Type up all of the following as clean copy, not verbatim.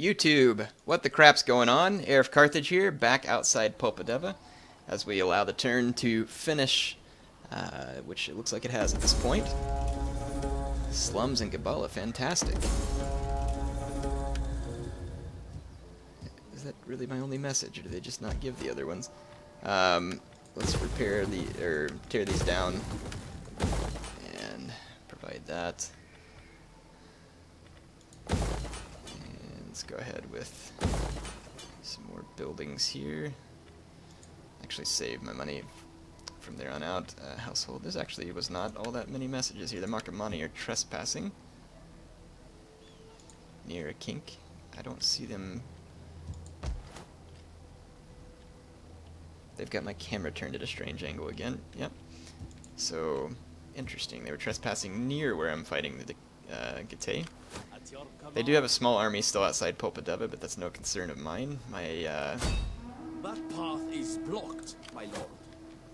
YouTube, what the crap's going on? HeirofCarthage here, back outside Popodeva, as we allow the turn to finish, which it looks like it has at this point. Slums and Gabala, fantastic. Is that really my only message, or do they just not give the other ones? Let's tear these down and provide that. Let's go ahead with some more buildings here. Actually save my money from there on out. Household, there actually was not all that many messages here. The Marcomanni are trespassing near a kink. I don't see them. They've got my camera turned at a strange angle again. Yep. So, interesting. They were trespassing near where I'm fighting the Getae. They do have a small army still outside Popodeva, but that's no concern of mine. That path is blocked, my lord.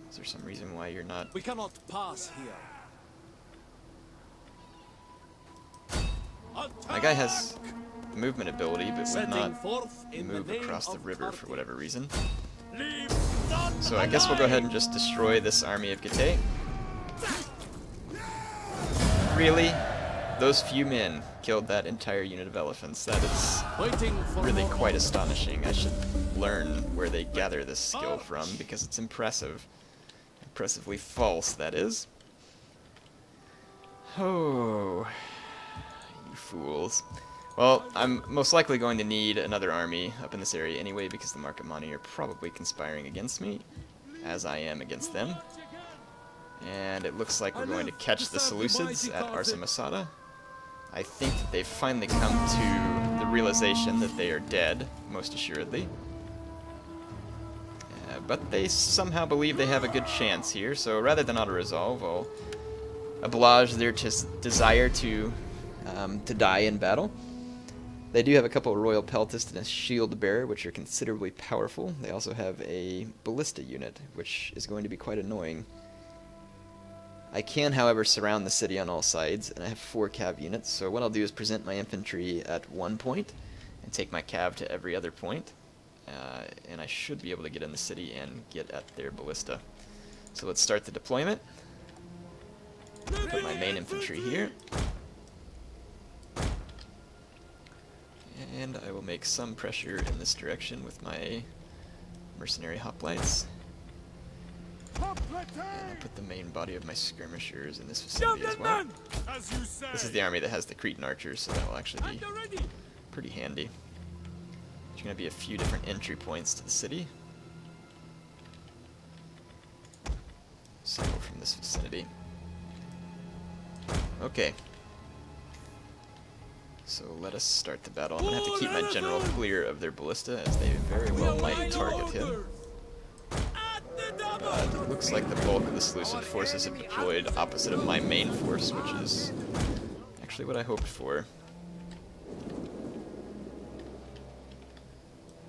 Is there some reason why you're not? We cannot pass here. My guy has the movement ability, but would not move across the river for whatever reason. So I guess we'll go ahead and just destroy this army of Getae. Really? Those few men killed that entire unit of elephants. That is really quite astonishing. I should learn where they gather this skill from, because it's impressive. Impressively false, that is. Oh, you fools. Well, I'm most likely going to need another army up in this area anyway, because the Marcomanni are probably conspiring against me, as I am against them. And it looks like we're going to catch the Seleucids at Arsamasada. I think that they've finally come to the realization that they are dead, most assuredly. But they somehow believe they have a good chance here, so rather than auto-resolve, I'll oblige their desire to die in battle. They do have a couple of Royal Peltists and a Shield Bearer, which are considerably powerful. They also have a Ballista unit, which is going to be quite annoying. I can, however, surround the city on all sides, and I have 4 cav units, so what I'll do is present my infantry at one point, and take my cav to every other point, and I should be able to get in the city and get at their ballista. So let's start the deployment. Put my main infantry here. And I will make some pressure in this direction with my mercenary hoplites. And I'll put the main body of my skirmishers in this vicinity as well. This is the army that has the Cretan archers, so that will actually be pretty handy. There's going to be a few different entry points to the city. So from this vicinity. Okay. So let us start the battle. I'm going to have to keep my general clear of their ballista, as they very well might target him. But it looks like the bulk of the Seleucid forces have deployed opposite of my main force, which is actually what I hoped for.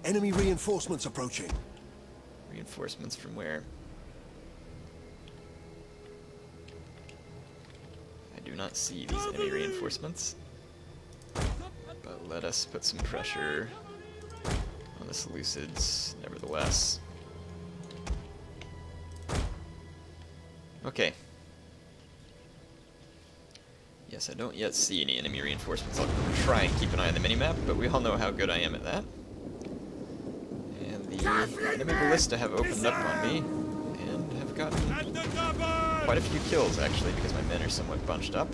Enemy reinforcements approaching. Reinforcements from where? I do not see these enemy reinforcements. But let us put some pressure on the Seleucids, nevertheless. Okay. Yes, I don't yet see any enemy reinforcements. I'll try and keep an eye on the minimap, but we all know how good I am at that. And the enemy ballista have opened up on me, and have gotten quite a few kills, actually, because my men are somewhat bunched up.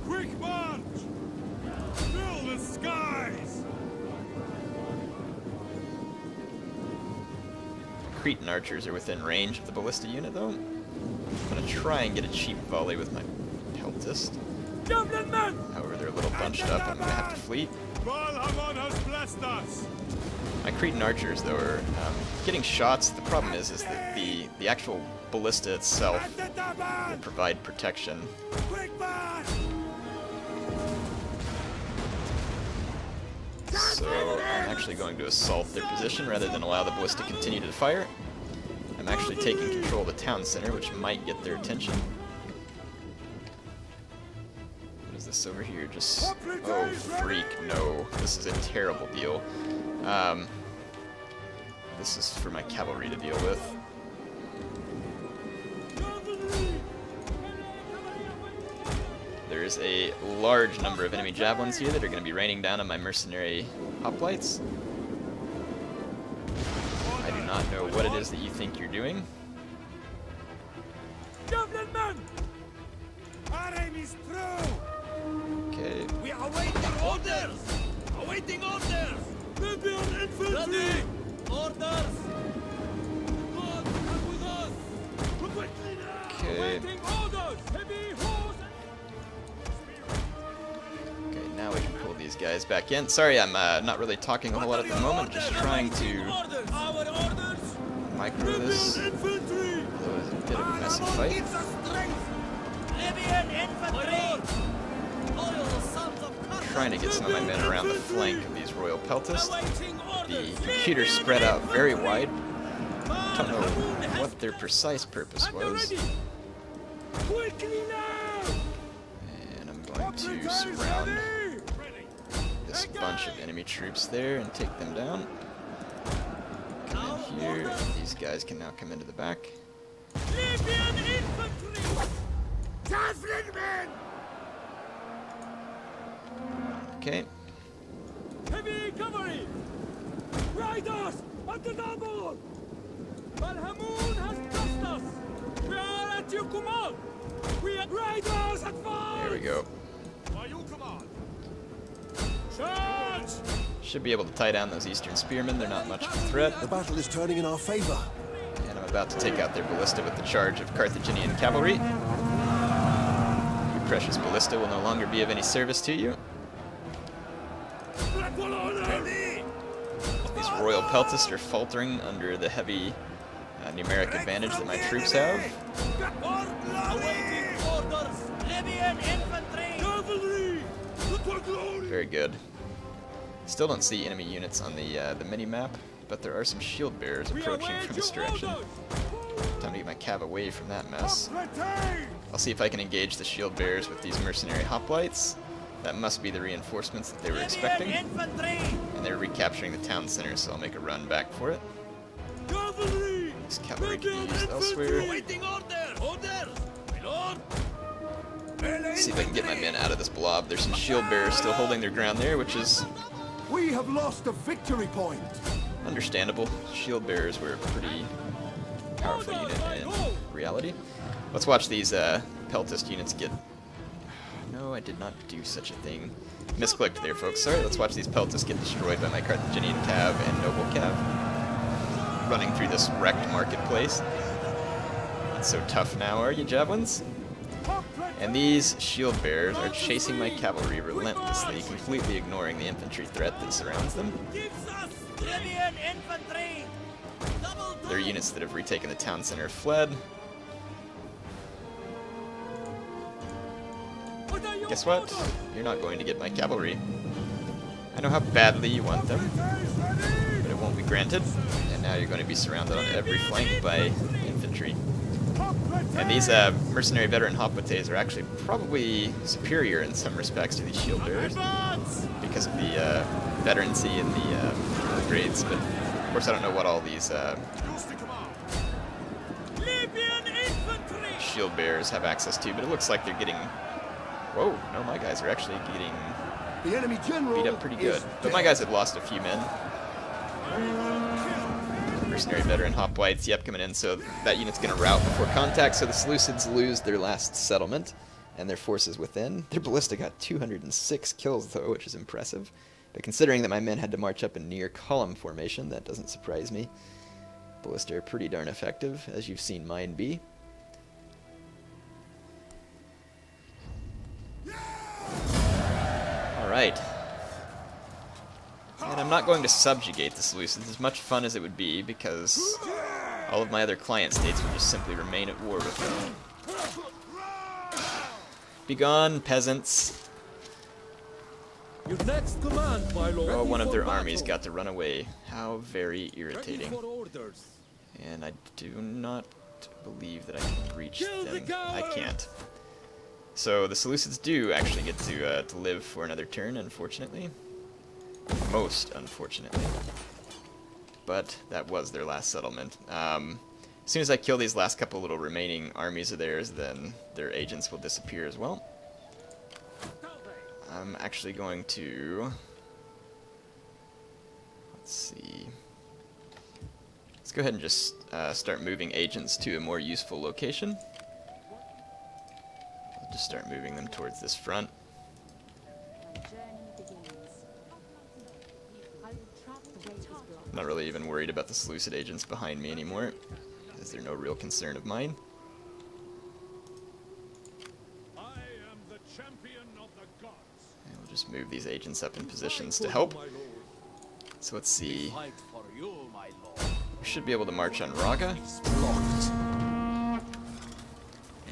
Quick march! Fill the skies! Cretan archers are within range of the ballista unit, though. I'm going to try and get a cheap volley with my peltist. However, they're a little bunched up, and I'm going to have to fleet. Has blessed us. My Cretan archers, though, are getting shots. The problem is that the actual ballista itself will provide protection. So I'm actually going to assault their position rather than allow the ballista to continue to fire. I'm actually taking control of the town center, which might get their attention. What is this over here? Just... Oh, freak, no. This is a terrible deal. This is for my cavalry to deal with. There's a large number of enemy javelins here that are going to be raining down on my mercenary hoplites. I do not know what it is that you think you're doing. Javelin men! Our aim is through! Okay. We are awaiting orders! Awaiting orders! Libyan infantry! Ready! Orders! God, come with us! Quickly now! Okay. Awaiting orders! Heavy horse! Okay, now we can pull these guys back in. Sorry, I'm not really talking a whole lot at the moment. Just trying to micro this. Although it's a bit of a messy fight. Trying to get some of my men around the flank of these royal peltasts. The computer spread out very wide. Don't know what their precise purpose was. And I'm going to surround this bunch of enemy troops there and take them down. Come in here, and these guys can now come into the back. Libyan infantry! Javelin men! Okay. Heavy cavalry! Riders at the double! Al-Hamoon has trusted us! We are at your command! We are riders advance! There we go. By your command! Charge! Should be able to tie down those eastern spearmen. They're not much of a threat. The battle is turning in our favor. And I'm about to take out their ballista with the charge of Carthaginian cavalry. Your precious ballista will no longer be of any service to you. These royal peltasts are faltering under the heavy numeric advantage that my troops have. Very good. Still don't see enemy units on the mini-map, but there are some shield bearers approaching from this direction. Time to get my cav away from that mess. I'll see if I can engage the shield bearers with these mercenary hoplites. That must be the reinforcements that they were expecting. And they're recapturing the town center, so I'll make a run back for it. This cavalry can be used elsewhere. See if I can get my men out of this blob. There's some shield bearers still holding their ground there, which is We have lost a victory point. understandable. Shield bearers were a pretty powerful unit in reality. Let's watch these peltast units get... No, I did not do such a thing. Misclicked there, folks. Sorry, let's watch these peltasts get destroyed by my Carthaginian cav and noble cav. Running through this wrecked marketplace. Not so tough now, are you, javelins? And these shield bearers are chasing my cavalry relentlessly, completely ignoring the infantry threat that surrounds them. Their units that have retaken the town center have fled. Guess what? You're not going to get my cavalry. I know how badly you want them, but it won't be granted. And now you're going to be surrounded on every flank by infantry. And these mercenary veteran hoplites are actually probably superior in some respects to these shield bearers because of the veterancy and the grades. But of course, I don't know what all these shield bearers have access to. But it looks like they're getting. Whoa! No, my guys are actually getting The enemy general beat up pretty good. But my guys have lost a few men. Mercenary veteran hoplites, yep, coming in, so that unit's going to rout before contact, so the Seleucids lose their last settlement and their forces within. Their ballista got 206 kills, though, which is impressive. But considering that my men had to march up in near column formation, that doesn't surprise me. Ballista are pretty darn effective, as you've seen mine be. Alright. And I'm not going to subjugate the Seleucids, as much fun as it would be, because all of my other client states would just simply remain at war with them. Begone, peasants. Your next command, my lord. Oh, one of their armies got to run away. How very irritating. And I do not believe that I can reach them. I can't. So the Seleucids do actually get to live for another turn, unfortunately. Most unfortunately. But that was their last settlement. As soon as I kill these last couple little remaining armies of theirs, then their agents will disappear as well. I'm actually going to... Let's see... Let's go ahead and just start moving agents to a more useful location. I'll just start moving them towards this front. I'm not really even worried about the Seleucid agents behind me anymore, as they're no real concern of mine. I am the champion of the gods. And we'll just move these agents up in positions to help. So let's see. Fight for you, my lord. We should be able to march on Raga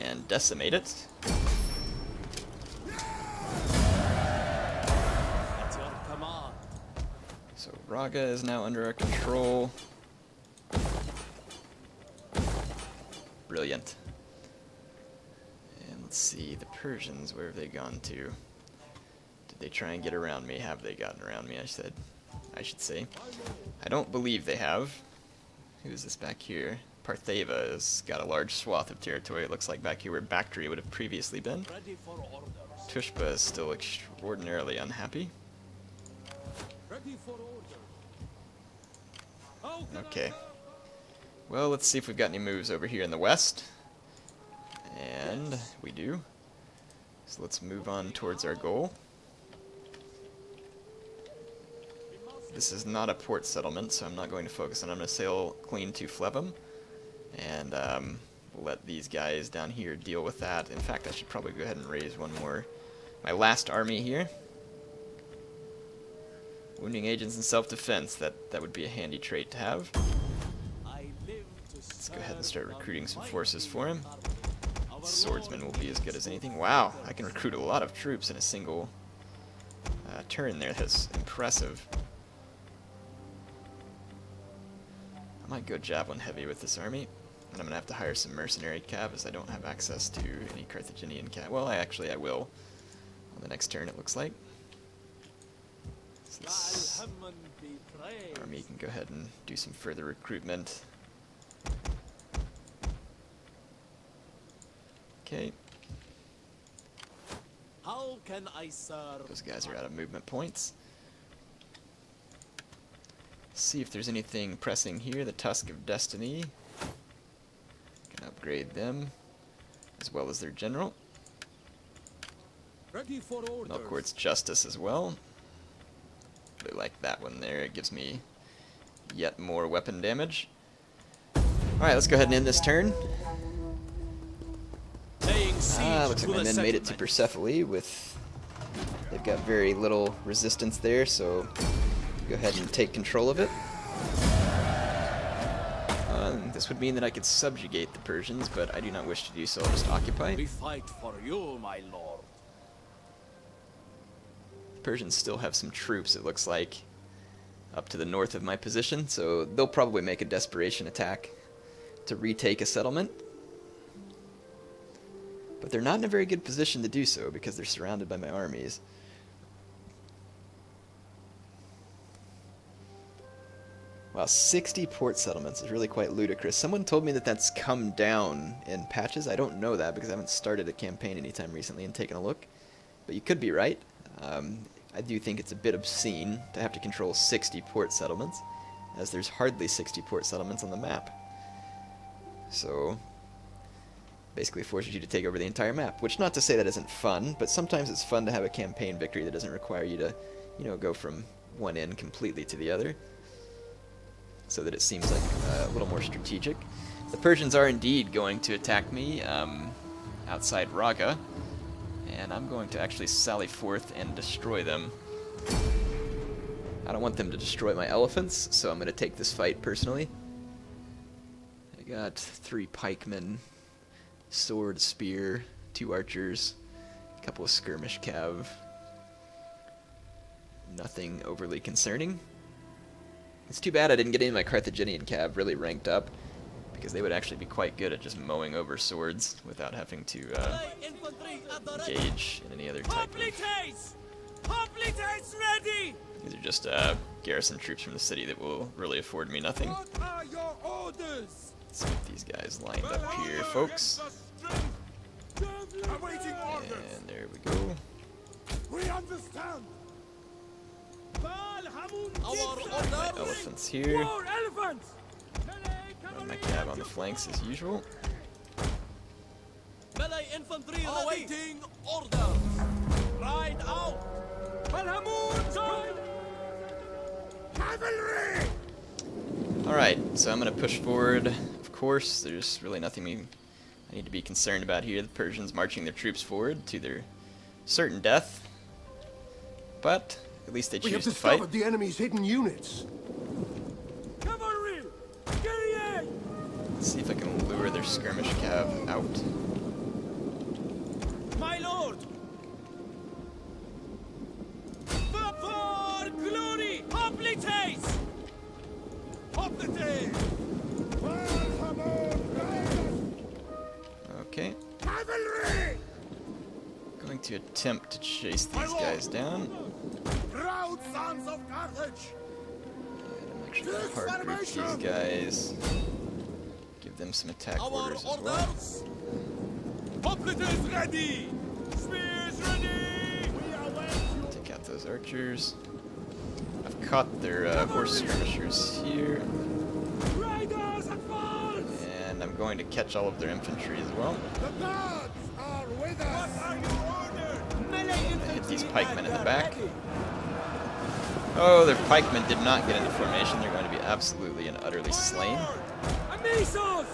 and decimate it. At your command. So Raga is now under our control. Brilliant. And let's see, the Persians, where have they gone to? Did they try and get around me? Have they gotten around me, I should say. I don't believe they have. Who is this back here? Partheva has got a large swath of territory. It looks like back here where Bactria would have previously been. Ready for orders. Tushpa is still extraordinarily unhappy. Ready for orders. How can Okay. Well, let's see if we've got any moves over here in the west. And we do. So let's move on towards our goal. This is not a port settlement, so I'm not going to focus on it. I'm going to sail clean to Flevum. And we'll let these guys down here deal with that. In fact, I should probably go ahead and raise one more. My last army here. Wounding agents in self-defense. That would be a handy trait to have. I live to Let's go ahead and start recruiting some forces for him. Swordsman will be as good as anything. Wow, I can recruit a lot of troops in a single turn there. That's impressive. I might go javelin heavy with this army, and I'm going to have to hire some mercenary cav as I don't have access to any Carthaginian cav. Well, I will on the next turn, it looks like. So this army can go ahead and do some further recruitment. Okay. How can I serve? Those guys are out of movement points. See if there's anything pressing here. The Tusk of Destiny. Can upgrade them, as well as their general. Ready for orders. Melkort's Justice as well. Really like that one there. It gives me yet more weapon damage. Alright, let's go ahead and end this turn. Looks like my men made it to Persephone with... They've got very little resistance there, so go ahead and take control of it. This would mean that I could subjugate the Persians, but I do not wish to do so. I'll just occupy. We fight for you, my lord. The Persians still have some troops, it looks like, up to the north of my position, so they'll probably make a desperation attack to retake a settlement. But they're not in a very good position to do so because they're surrounded by my armies. Wow, 60 port settlements is really quite ludicrous. Someone told me that that's come down in patches. I don't know that because I haven't started a campaign anytime recently and taken a look. But you could be right. I do think it's a bit obscene to have to control 60 port settlements, as there's hardly 60 port settlements on the map. So, basically forces you to take over the entire map, which not to say that isn't fun, but sometimes it's fun to have a campaign victory that doesn't require you to, go from one end completely to the other, so that it seems like a little more strategic. The Persians are indeed going to attack me outside Raga, and I'm going to actually sally forth and destroy them. I don't want them to destroy my elephants, so I'm going to take this fight personally. I got 3 pikemen, sword, spear, 2 archers, a couple of skirmish cav. Nothing overly concerning. It's too bad I didn't get any of my Carthaginian cav really ranked up, because they would actually be quite good at just mowing over swords without having to engage in any other type of... Hoplites ready! These are just garrison troops from the city that will really afford me nothing. What are your orders? Let's get these guys lined up here, folks. Awaiting orders. And there we go. We understand. My elephants here. More elephants. Run my cab on the flanks as usual. Melee infantry awaiting orders. Ride out. Cavalry. Alright, so I'm going to push forward. Of course, there's really nothing I need to be concerned about here. The Persians marching their troops forward to their certain death. But at least they We have choose to fight. discovered the enemy's hidden units. Cavalry. Guerrier. Let's see if I can lure their skirmish cab out. My lord. For glory. Hoplites. Hoplites. Okay. Cavalry. Going to attempt to chase these guys down. Proud sons of Carthage. And I'm actually going to hard group these guys. Give them some attack orders as well. Hoplites ready. Spears ready. We await. Take out those archers. I've caught their horse skirmishers here. Riders advance. And I'm going to catch all of their infantry as well. The gods are with us. What are your orders? Hit these pikemen in the back. Oh, their pikemen did not get into formation. They're going to be absolutely and utterly slain. Amisos.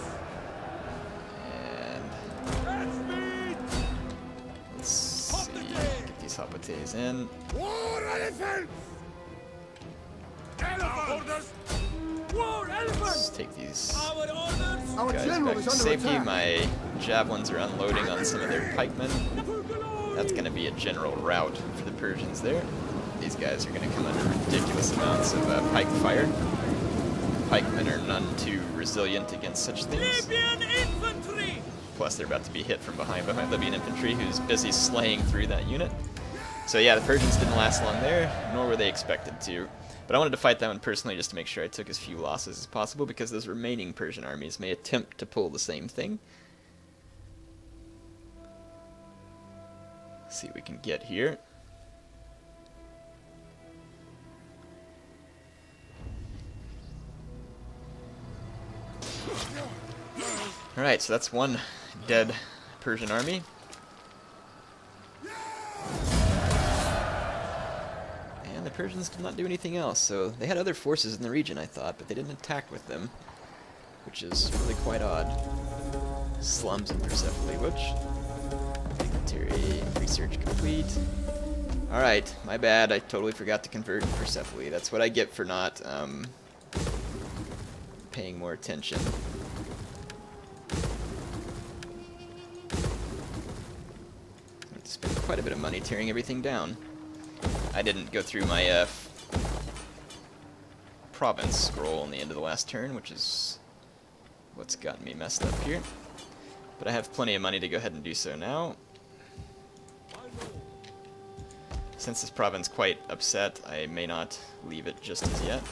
And let's see. Get these hoplites in. War elephants. Elephants. War Let's elephants. take these Our orders. Our guys general back is to under safety. attack. My javelins are unloading on some of their pikemen. That's going to be a general rout for the Persians there. These guys are going to come under ridiculous amounts of pike fire. Pikemen are none too resilient against such things. Libyan infantry. Plus, they're about to be hit from behind Libyan infantry, who's busy slaying through that unit. So yeah, the Persians didn't last long there, nor were they expected to. But I wanted to fight that one personally just to make sure I took as few losses as possible, because those remaining Persian armies may attempt to pull the same thing. Let's see what we can get here. Alright, so that's one dead Persian army. And the Persians did not do anything else, so they had other forces in the region, I thought, but they didn't attack with them, which is really quite odd. Slums in Persepolis, which... Military research complete. Alright, my bad, I totally forgot to convert Persepolis. That's what I get for not paying more attention. Spent quite a bit of money tearing everything down. I didn't go through my province scroll on the end of the last turn, which is what's gotten me messed up here. But I have plenty of money to go ahead and do so now. Since this province is quite upset, I may not leave it just as yet.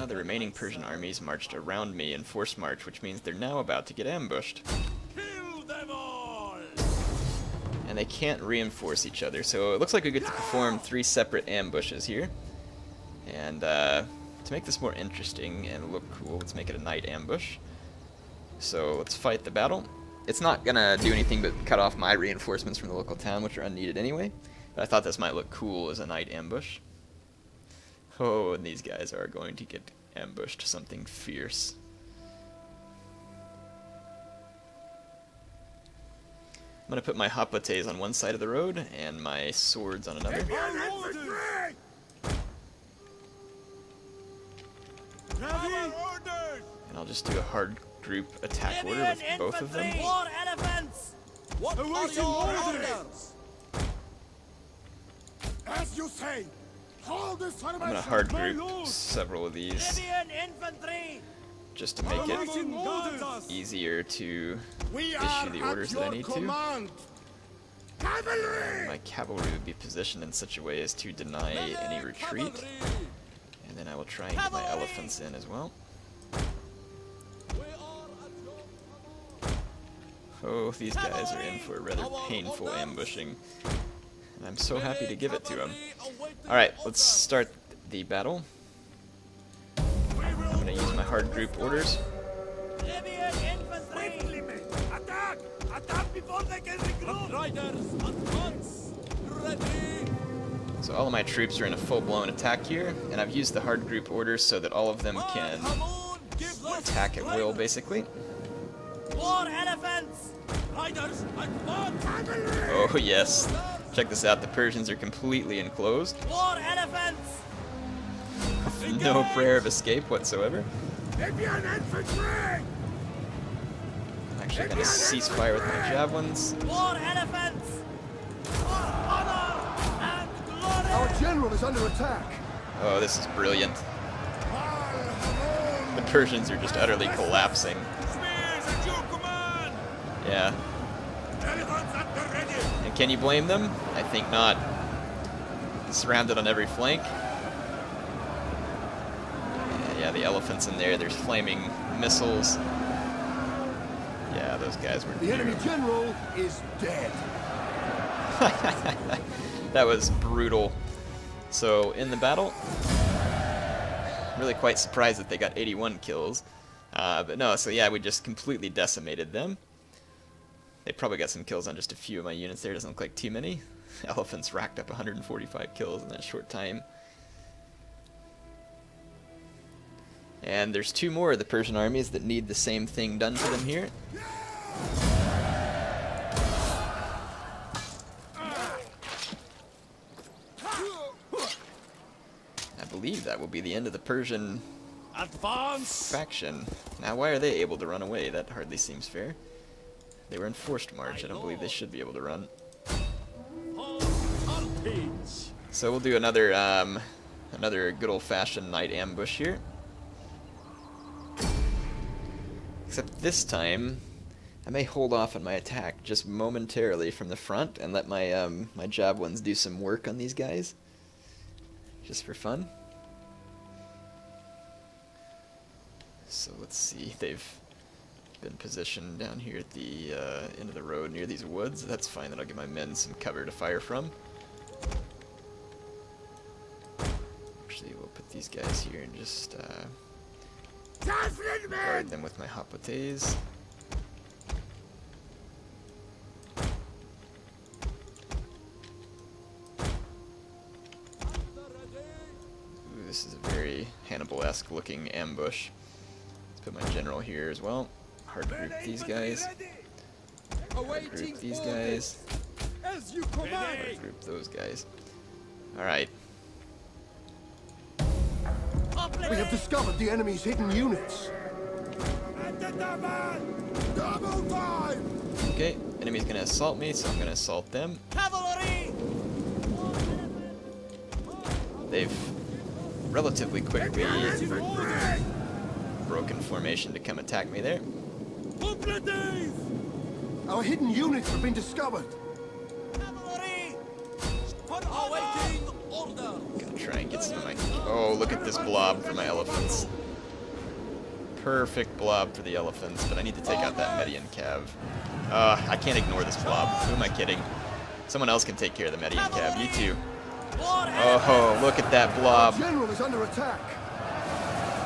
The remaining Persian armies marched around me in forced march, which means they're now about to get ambushed. Kill them all. And they can't reinforce each other, so it looks like we get to perform 3 separate ambushes here. And to make this more interesting and look cool, let's make it a night ambush. So let's fight the battle. It's not gonna do anything but cut off my reinforcements from the local town, which are unneeded anyway. But I thought this might look cool as a night ambush. Oh, and these guys are going to get ambushed. Something fierce. I'm gonna put my hoplites on one side of the road and my swords on another. And I'll just do a hard group attack order with both of them. War elephants. What are your orders? As you say. Hold this I'm gonna hard group several of these. Libyan infantry. just to make it easier to issue the orders that I need to. My cavalry would be positioned in such a way as to deny any retreat. And then I will try and get my elephants in as well. Oh, these guys are in for a rather painful ambushing. And I'm so happy to give it to them. Alright, let's start the battle. I'm going to use my hard group orders. Attack! Attack before they can regroup! Riders, advance! Ready! So all of my troops are in a full-blown attack here, and I've used the hard group orders so that all of them can attack at will, basically. War elephants! Riders, advance! Oh yes, check this out, the Persians are completely enclosed. War elephants! No prayer of escape whatsoever. Libyan infantry! I'm actually going to cease fire with my javelins. War elephants! For honor and glory! Our general is under attack. Oh, this is brilliant. The Persians are just utterly collapsing. Spears at your command! Yeah. Elephants at the ready! And can you blame them? I think not. Surrounded on every flank. Yeah, the elephants in there, there's flaming missiles. Yeah, those guys were The enemy general is dead. That was brutal. So, in the battle, really quite surprised that they got 81 kills. But no, so yeah, we just completely decimated them. They probably got some kills on just a few of my units there, doesn't look like too many. Elephants racked up 145 kills in that short time. And there's two more of the Persian armies that need the same thing done to them here. I believe that will be the end of the Persian Advance! faction. Now, why are they able to run away? That hardly seems fair. They were in forced march. I don't believe they should be able to run. Carthage! So we'll do another good old-fashioned night ambush here. Except this time, I may hold off on my attack just momentarily from the front and let my my javelins do some work on these guys, just for fun. So let's see, they've been positioned down here at the end of the road near these woods. That's fine, then I'll give my men some cover to fire from. Actually, we'll put these guys here and just guard them with my hapotes. Ooh, this is a very Hannibal-esque looking ambush. Let's put my general here as well. Hard group these guys. Hard group these guys. As you command! Hard group those guys. Alright. We have discovered the enemy's hidden units. Double time! Okay, enemy's gonna assault me, so I'm gonna assault them. Cavalry! They've relatively quickly broken formation to come attack me there. Our hidden units have been discovered. Cavalry! Awaiting order! Gonna try and get some of my... Oh, look at this blob for my elephants. Perfect blob for the elephants, but I need to take out that Median cav. I can't ignore this blob. Who am I kidding? Someone else can take care of the Median cav. You too. Oh, look at that blob. Our general is under attack.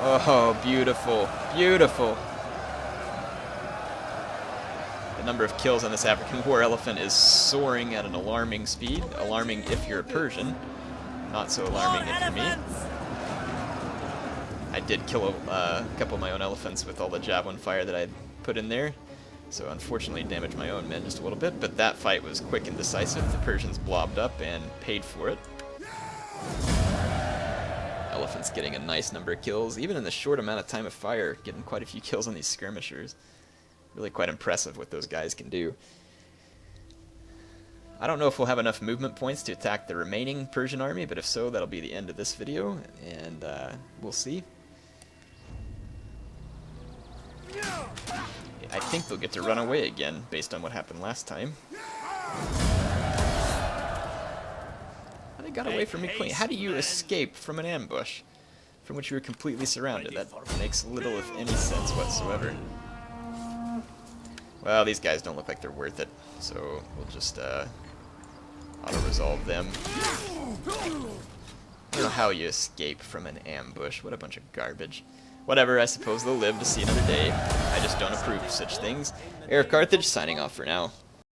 Oh, beautiful. Beautiful. The number of kills on this African war elephant is soaring at an alarming speed. Alarming if you're a Persian. Not so alarming if you're me. I did kill a couple of my own elephants with all the javelin fire that I put in there. So unfortunately damaged my own men just a little bit. But that fight was quick and decisive. The Persians blobbed up and paid for it. Elephants getting a nice number of kills. Even in the short amount of time of fire, getting quite a few kills on these skirmishers. Really quite impressive what those guys can do. I don't know if we'll have enough movement points to attack the remaining Persian army, but if so, that'll be the end of this video, and we'll see. I think they'll get to run away again, based on what happened last time. They got away from me clean. How do you escape from an ambush from which you were completely surrounded? That makes little, if any, sense whatsoever. Well, these guys don't look like they're worth it, so we'll just auto-resolve them. I don't know how you escape from an ambush. What a bunch of garbage. Whatever, I suppose they'll live to see another day. I just don't approve of such things. HeirofCarthage signing off for now.